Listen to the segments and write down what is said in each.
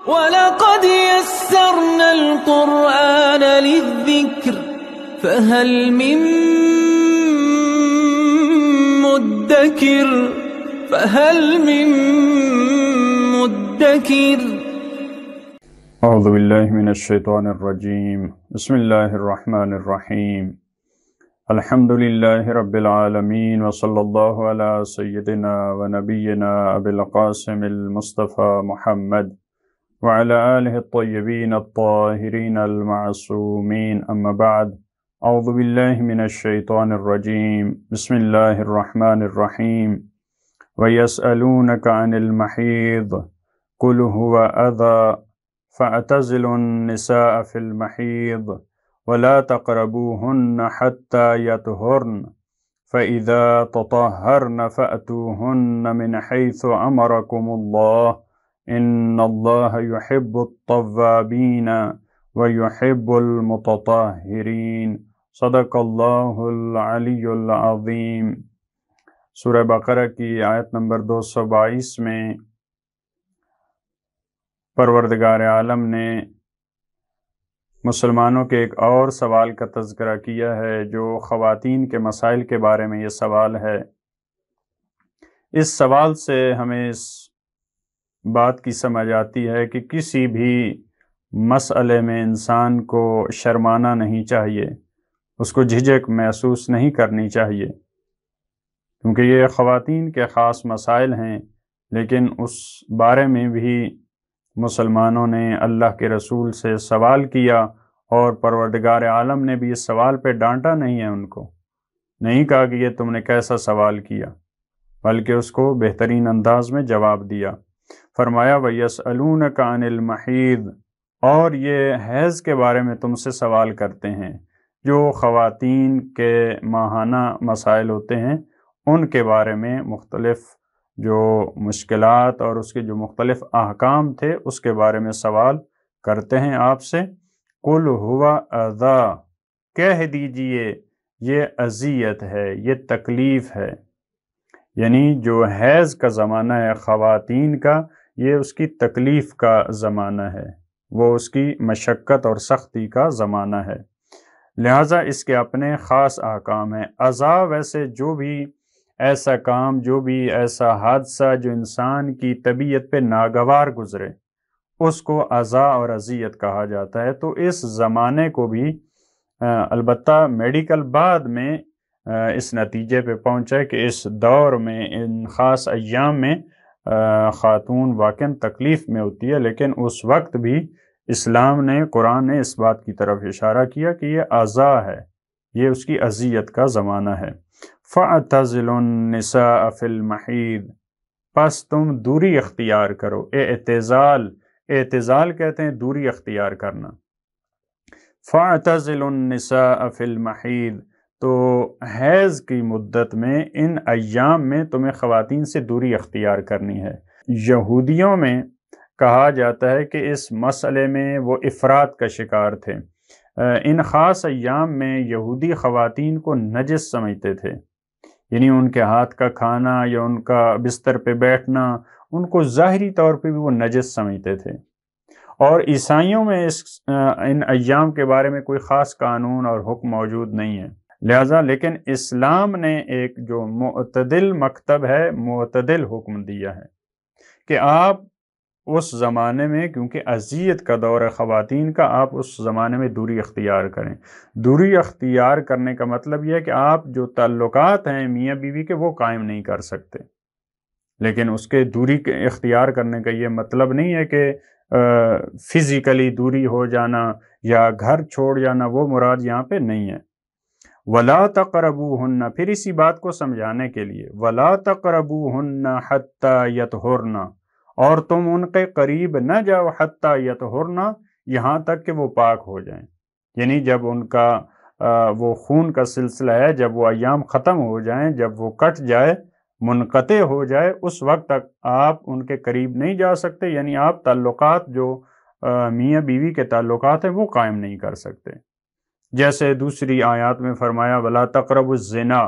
وَلَقَدْ يَسَّرْنَا الْقُرْآنَ لِلذِّكْرِ فَهَلْ مِن مُدَّكِرٍ اعوذ باللہ من الشیطان الرجیم بسم اللہ الرحمن الرحیم الحمد للہ رب العالمین وصلی اللہ علی سیدنا و نبینا ابی القاسم المصطفى محمد وعلى آلہ الطیبین الطاہرین المعصومین اما بعد اعوذ باللہ من الشیطان الرجیم بسم اللہ الرحمن الرحیم وَيَسْأَلُونَكَ عَنِ الْمَحِيضِ قُلْ هُوَ أَذًى فَاعْتَزِلُوا النِّسَاءَ فِي الْمَحِيضِ وَلَا تَقْرَبُوهُنَّ حَتَّى يَطْهُرْنَ فَإِذَا تَطَهَّرْنَ فَأْتُوهُنَّ مِنْ حَيْثُ أَمَرَكُمُ اللَّهُ إِنَّ اللَّهَ يُحِبُّ التَّوَّابِينَ وَيُحِبُّ الْمُتَطَهِّرِينَ صدق اللہ العلی العظیم۔ سورہ بقرہ کی آیت نمبر 222 میں پروردگار عالم نے مسلمانوں کے ایک اور سوال کا تذکرہ کیا ہے، جو خواتین کے مسائل کے بارے میں یہ سوال ہے۔ اس سوال سے ہمیں اس بات کی سمجھ آتی ہے کہ کسی بھی مسئلے میں انسان کو شرمانا نہیں چاہیے، اس کو جھجک محسوس نہیں کرنی چاہیے، کیونکہ یہ خواتین کے خاص مسائل ہیں، لیکن اس بارے میں بھی مسلمانوں نے اللہ کے رسول سے سوال کیا، اور پروردگار عالم نے بھی اس سوال پہ ڈانٹا نہیں ہے، ان کو نہیں کہا کہ یہ تم نے کیسا سوال کیا، بلکہ اس کو بہترین انداز میں جواب دیا۔ فرمایا وَيَسْأَلُونَكَ عَنِ الْمَحِيضِ، اور یہ حیض کے بارے میں تم سے سوال کرتے ہیں، جو خواتین کے ماہانہ مسائل ہوتے ہیں ان کے بارے میں مختلف جو مشکلات اور اس کے جو مختلف احکام تھے اس کے بارے میں سوال کرتے ہیں آپ سے۔ قُلْ هُوَ أَذًى، کہہ دیجئے یہ اذیت ہے، یہ تکلیف ہے، یعنی جو حیض کا زمانہ ہے خواتین کا، یہ اس کی تکلیف کا زمانہ ہے، وہ اس کی مشقت اور سختی کا زمانہ ہے، لہٰذا اس کے اپنے خاص احکام ہیں۔ اذیٰ ویسے جو بھی ایسا کام، جو بھی ایسا حادثہ جو انسان کی طبیعت پہ ناگوار گزرے، اس کو اذیٰ اور اذیت کہا جاتا ہے۔ تو اس زمانے کو بھی البتہ میڈیکل بعد میں اس نتیجے پہ پہنچا کہ اس دور میں ان خاص ایام میں خاتون واقعاً تکلیف میں ہوتی ہے، لیکن اس وقت بھی اسلام نے، قرآن نے اس بات کی طرف اشارہ کیا کہ یہ اذیٰ ہے، یہ اس کی اذیت کا زمانہ ہے۔ فَاعْتَزِلُوا النِّسَاءَ فِي الْمَحِيضِ، پس تم دوری اختیار کرو۔ اعتزال کہتے ہیں دوری اختیار کرنا۔ فَاعْتَزِلُوا النِّسَاءَ فِي الْمَحِيضِ، تو حیض کی مدت میں ان ایام میں تمہیں خواتین سے دوری اختیار کرنی ہے۔ یہودیوں میں کہا جاتا ہے کہ اس مسئلے میں وہ افراط کا شکار تھے۔ ان خاص ایام میں یہودی خواتین کو نجس سمجھتے تھے، یعنی ان کے ہاتھ کا کھانا یا ان کا بستر پہ بیٹھنا ان کو ظاہری طور پہ بھی وہ نجس سمجھتے تھے۔ اور عیسائیوں میں ان ایام کے بارے میں کوئی خاص قانون اور حکم موجود نہیں ہے، لہٰذا لیکن اسلام نے ایک جو معتدل مکتب ہے، معتدل حکم دیا ہے کہ آپ اس زمانے میں، کیونکہ اذیت کا دور ہے خواتین کا، آپ اس زمانے میں دوری اختیار کریں۔ دوری اختیار کرنے کا مطلب یہ ہے کہ آپ جو تعلقات ہیں میاں بیوی کے وہ قائم نہیں کر سکتے، لیکن اس کے دوری اختیار کرنے کا یہ مطلب نہیں ہے کہ فزیکلی دوری ہو جانا یا گھر چھوڑ جانا، وہ مراد یہاں پہ نہیں ہے۔ وَلَا تَقْرَبُوهُنَّ، پھر اسی بات کو سمجھانے کے لیے وَلَا تَقْرَبُوهُنَّ حَتَّى يَطْهُرْنَ، اور تم ان کے قریب نہ جاؤ حتیٰ یطہرن، یہاں تک کہ وہ پاک ہو جائیں، یعنی جب ان کا وہ خون کا سلسلہ ہے، جب وہ ایام ختم ہو جائیں، جب وہ کٹ جائے، منقطع ہو جائے، اس وقت تک آپ ان کے قریب نہیں جا سکتے، یعنی آپ تعلقات جو میاں بیوی کے تعلقات ہیں وہ قائم نہیں کر سکتے۔ جیسے دوسری آیات میں فرمایا وَلَا تَقْرَبُوا الزِّنَا،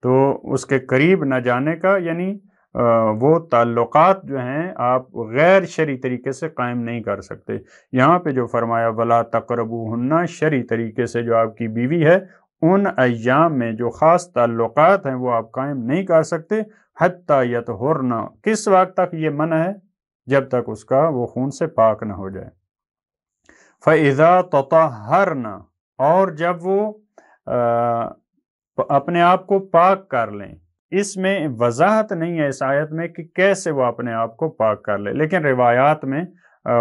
تو اس کے قریب نہ جانے کا یعنی وہ تعلقات جو ہیں آپ غیر شرعی طریقے سے قائم نہیں کر سکتے۔ یہاں پہ جو فرمایا وَلَا تَقْرَبُوهُنَّ، شرعی طریقے سے جو آپ کی بیوی ہے ان ایام میں جو خاص تعلقات ہیں وہ آپ قائم نہیں کر سکتے، حَتَّى يَطْهُرْنَ، کس وقت تک یہ منع ہے؟ جب تک اس کا وہ خون سے پاک نہ ہو جائے۔ فَإِذَا تَطَهَّرْنَ، اور جب وہ اپنے آپ کو پاک کر لیں۔ اس میں وضاحت نہیں ہے اس آیت میں کہ کیسے وہ اپنے آپ کو پاک کر لے، لیکن روایات میں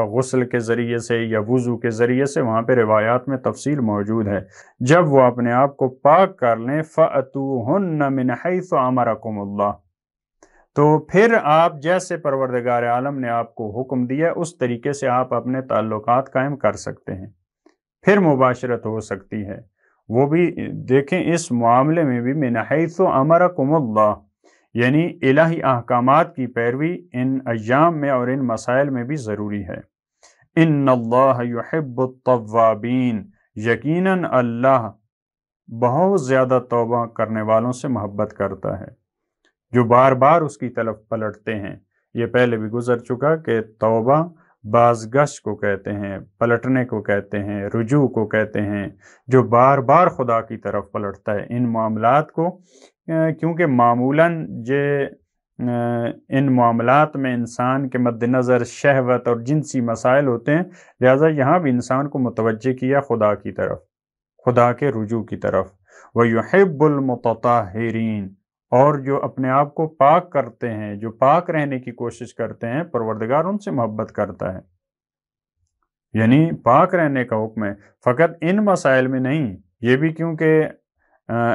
غسل کے ذریعے سے یا وضو کے ذریعے سے وہاں پہ روایات میں تفصیل موجود ہے۔ جب وہ اپنے آپ کو پاک کر لیں فَأْتُوهُنَّ مِنْ حَيْثُ أَمَرَكُمُ اللَّهُ، تو پھر آپ جیسے پروردگار عالم نے آپ کو حکم دیا اس طریقے سے آپ اپنے تعلقات قائم کر سکتے ہیں، پھر مباشرت ہو سکتی ہے۔ وہ بھی دیکھیں اس معاملے میں بھی من حیث امرکم اللہ، یعنی الہی احکامات کی پیروی ان ایام میں اور ان مسائل میں بھی ضروری ہے۔ ان اللہ یحب التوابین، یقیناً اللہ بہت زیادہ توبہ کرنے والوں سے محبت کرتا ہے، جو بار بار اس کی طرف پلٹتے ہیں۔ یہ پہلے بھی گزر چکا کہ توبہ بازگشت کو کہتے ہیں، پلٹنے کو کہتے ہیں، رجوع کو کہتے ہیں، جو بار بار خدا کی طرف پلٹتا ہے ان معاملات کو، کیونکہ معمولاً ان معاملات میں انسان کے مد نظر شہوت اور جنسی مسائل ہوتے ہیں، لہذا یہاں بھی انسان کو متوجہ کیا خدا کی طرف، خدا کے رجوع کی طرف۔ وَيُحِبُّ الْمُتَطَهِّرِينَ، اور جو اپنے آپ کو پاک کرتے ہیں، جو پاک رہنے کی کوشش کرتے ہیں، پروردگار ان سے محبت کرتا ہے۔ یعنی پاک رہنے کا حکم ہے، فقط ان مسائل میں نہیں، یہ بھی کیونکہ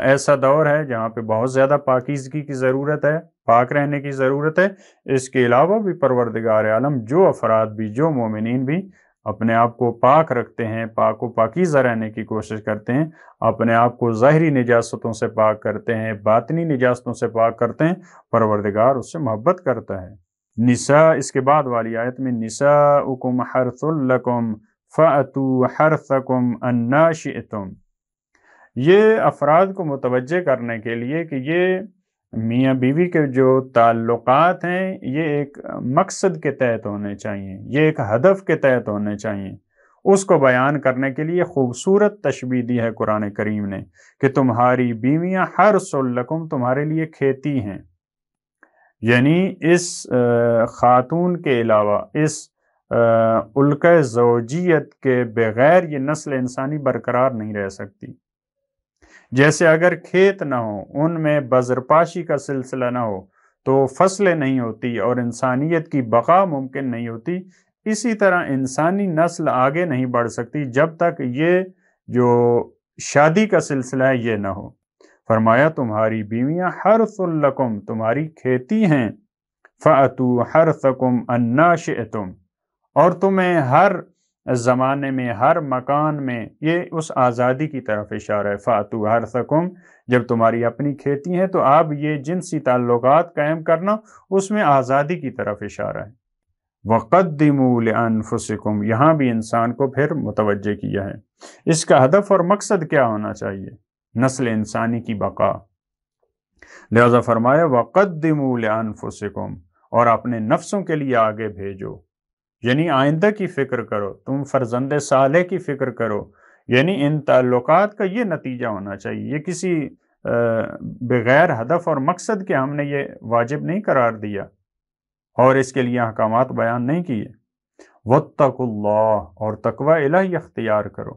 ایسا دور ہے جہاں پہ بہت زیادہ پاکیزگی کی ضرورت ہے، پاک رہنے کی ضرورت ہے۔ اس کے علاوہ بھی پروردگار عالم جو افراد بھی، جو مومنین بھی اپنے آپ کو پاک رکھتے ہیں، پاک و پاکیزہ رہنے کی کوشش کرتے ہیں، اپنے آپ کو ظاہری نجاستوں سے پاک کرتے ہیں، باطنی نجاستوں سے پاک کرتے ہیں، پروردگار اس سے محبت کرتا ہے۔ نساء، اس کے بعد والی آیت میں نساؤکم حرث لکم فأتوا حرثکم انا شئتم، یہ افراد کو متوجہ کرنے کے لیے کہ یہ میاں بیوی کے جو تعلقات ہیں یہ ایک مقصد کے تحت ہونے چاہیے، یہ ایک ہدف کے تحت ہونے چاہیے۔ اس کو بیان کرنے کے لیے خوبصورت تشبیہ دی ہے قرآن کریم نے کہ تمہاری بیویاں حرث لکم، تمہارے لیے کھیتی ہیں، یعنی اس خاتون کے علاوہ، اس الکہ زوجیت کے بغیر یہ نسل انسانی برقرار نہیں رہ سکتی۔ جیسے اگر کھیت نہ ہو، ان میں بذرپاشی کا سلسلہ نہ ہو تو فصلیں نہیں ہوتی اور انسانیت کی بقا ممکن نہیں ہوتی، اسی طرح انسانی نسل آگے نہیں بڑھ سکتی جب تک یہ جو شادی کا سلسلہ ہے یہ نہ ہو۔ فرمایا تمہاری بیویاں حرث لکم، تمہاری کھیتی ہیں، فأتوا حرثکم انا شئتم، اور تمہیں ہر زمانے میں، ہر مکان میں، یہ اس آزادی کی طرف اشارہ ہے۔ فأتوا حرثکم، جب تمہاری اپنی کھیتی ہیں تو آپ یہ جنسی تعلقات قائم کرنا، اس میں آزادی کی طرف اشارہ ہے۔ وَقَدِّمُوا لِأَنفُسِكُمْ، یہاں بھی انسان کو پھر متوجہ کیا ہے۔ اس کا ہدف اور مقصد کیا ہونا چاہیے؟ نسل انسانی کی بقا، لہذا فرمایا وَقَدِّمُوا لِأَنفُسِكُمْ، اور اپنے نفسوں کے لیے آگے بھیجو، یعنی آئندہ کی فکر کرو، تم فرزند صالح کی فکر کرو، یعنی ان تعلقات کا یہ نتیجہ ہونا چاہیے۔ یہ کسی بغیر ہدف اور مقصد کے ہم نے یہ واجب نہیں قرار دیا اور اس کے لیے احکامات بیان نہیں کیے۔ واتقوا اللہ، اور تقوی الہی اختیار کرو،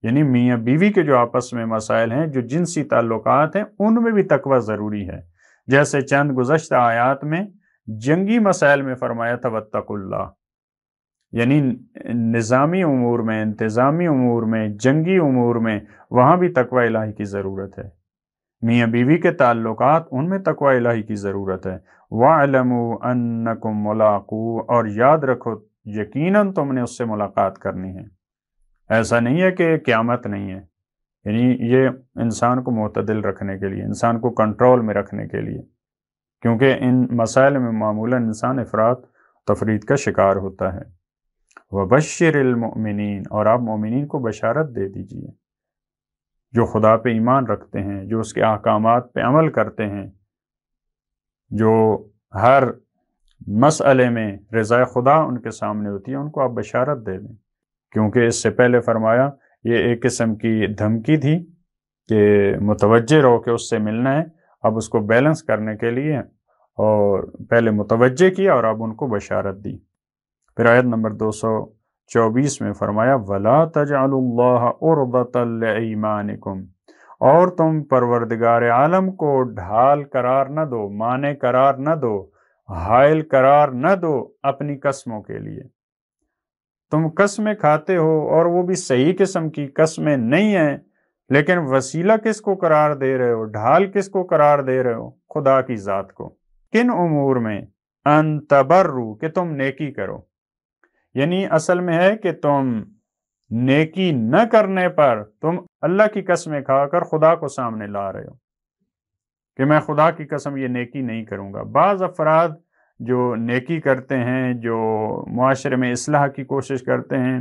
یعنی میاں بیوی کے جو آپس میں مسائل ہیں، جو جنسی تعلقات ہیں، ان میں بھی تقوی ضروری ہے۔ جیسے چند گزشتہ آیات میں جنگی مسائل میں فرمایا تھا واتقوا اللہ، یعنی نظامی امور میں، انتظامی امور میں، جنگی امور میں، وہاں بھی تقوی الہی کی ضرورت ہے۔ میاں بیوی کے تعلقات، ان میں تقوی الہی کی ضرورت ہے۔ وَاعْلَمُوا أَنَّكُمْ مُلَاقُوهُ، اور یاد رکھو یقیناً تم نے اس سے ملاقات کرنی ہے۔ ایسا نہیں ہے کہ قیامت نہیں ہے، یعنی یہ انسان کو معتدل رکھنے کے لیے، انسان کو کنٹرول میں رکھنے کے لیے، کیونکہ ان مسائل میں معمولاً انسان افراط تفرید کا شکار ہوتا ہے۔ وَبَشِّرِ الْمُؤْمِنِينَ، اور آپ مومنین کو بشارت دے دیجئے، جو خدا پہ ایمان رکھتے ہیں، جو اس کے احکامات پہ عمل کرتے ہیں، جو ہر مسئلے میں رضا خدا ان کے سامنے ہوتی ہے، ان کو آپ بشارت دے دیں، کیونکہ اس سے پہلے فرمایا یہ ایک قسم کی دھمکی تھی کہ متوجہ رہو کہ اس سے ملنا ہے، اب اس کو بیلنس کرنے کے لیے اور پہلے متوجہ کیا اور اب ان کو بشارت دی۔ پھر آیت نمبر 224 میں فرمایا وَلَا تَجْعَلُوا اللَّهَ عُرْضَةً لِأَيْمَانِكُمْ، اور تم پروردگار عالم کو ڈھال قرار نہ دو، مانے قرار نہ دو، حائل قرار نہ دو اپنی قسموں کے لیے۔ تم قسمیں کھاتے ہو اور وہ بھی صحیح قسم کی قسمیں نہیں ہیں، لیکن وسیلہ کس کو قرار دے رہے ہو، ڈھال کس کو قرار دے رہے ہو؟ خدا کی ذات کو۔ کن امور میں؟ ان تبرو، کہ تم نیکی کرو، یعنی اصل میں ہے کہ تم نیکی نہ کرنے پر تم اللہ کی قسمیں کھا کر خدا کو سامنے لا رہے ہو کہ میں خدا کی قسم یہ نیکی نہیں کروں گا۔ بعض افراد جو نیکی کرتے ہیں، جو معاشرے میں اصلاح کی کوشش کرتے ہیں،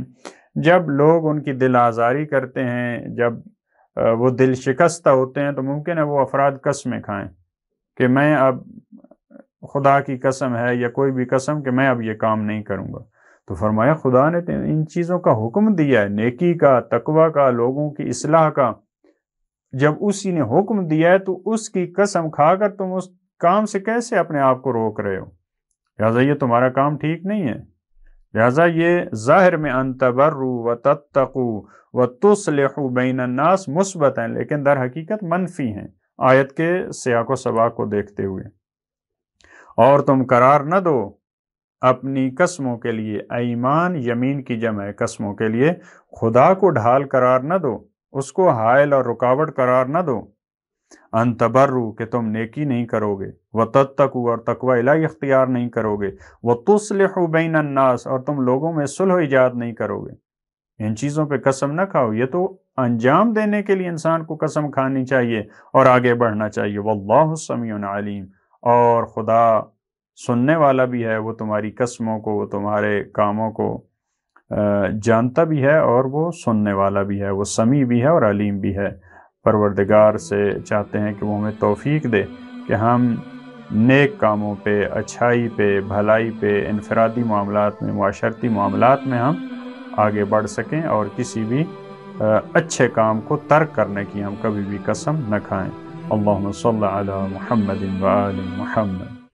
جب لوگ ان کی دل آزاری کرتے ہیں، جب وہ دل شکستہ ہوتے ہیں، تو ممکن ہے وہ افراد قسمیں کھائیں کہ میں اب خدا کی قسم ہے یا کوئی بھی قسم کہ میں اب یہ کام نہیں کروں گا۔ تو فرمایا خدا نے ان چیزوں کا حکم دیا ہے، نیکی کا، تقوی کا، لوگوں کی اصلاح کا، جب اسی نے حکم دیا ہے تو اس کی قسم کھا کر تم اس کام سے کیسے اپنے آپ کو روک رہے ہو؟ لہٰذا یہ تمہارا کام ٹھیک نہیں ہے۔ لہٰذا یہ ظاہر میں ان تبروا وتتقوا وتصلحوا بین الناس مثبت ہیں، لیکن در حقیقت منفی ہیں آیت کے سیاق و سباق کو دیکھتے ہوئے۔ اور تم قرار نہ دو اپنی قسموں کے لیے، ایمان یمین کی جمع ہے، قسموں کے لیے خدا کو ڈھال قرار نہ دو، اس کو حائل اور رکاوٹ قرار نہ دو۔ ان تبرو، کہ تم نیکی نہیں کرو گے، وتتقوا، اور تقوی الہی اختیار نہیں کرو گے، وتصلحوا بین الناس، اور تم لوگوں میں صلح و ایجاد نہیں کرو گے۔ ان چیزوں پہ قسم نہ کھاؤ، یہ تو انجام دینے کے لیے انسان کو قسم کھانی چاہیے اور آگے بڑھنا چاہیے۔ واللہ سمیع علیم، اور خدا سننے والا بھی ہے، وہ تمہاری قسموں کو، وہ تمہارے کاموں کو جانتا بھی ہے، اور وہ سننے والا بھی ہے، وہ سمیع بھی ہے اور علیم بھی ہے۔ پروردگار سے چاہتے ہیں کہ وہ ہمیں توفیق دے کہ ہم نیک کاموں پہ، اچھائی پہ، بھلائی پہ، انفرادی معاملات میں، معاشرتی معاملات میں ہم آگے بڑھ سکیں، اور کسی بھی اچھے کام کو ترک کرنے کی ہم کبھی بھی قسم نہ کھائیں۔ اللہم صلی علی محمد و آل محمد۔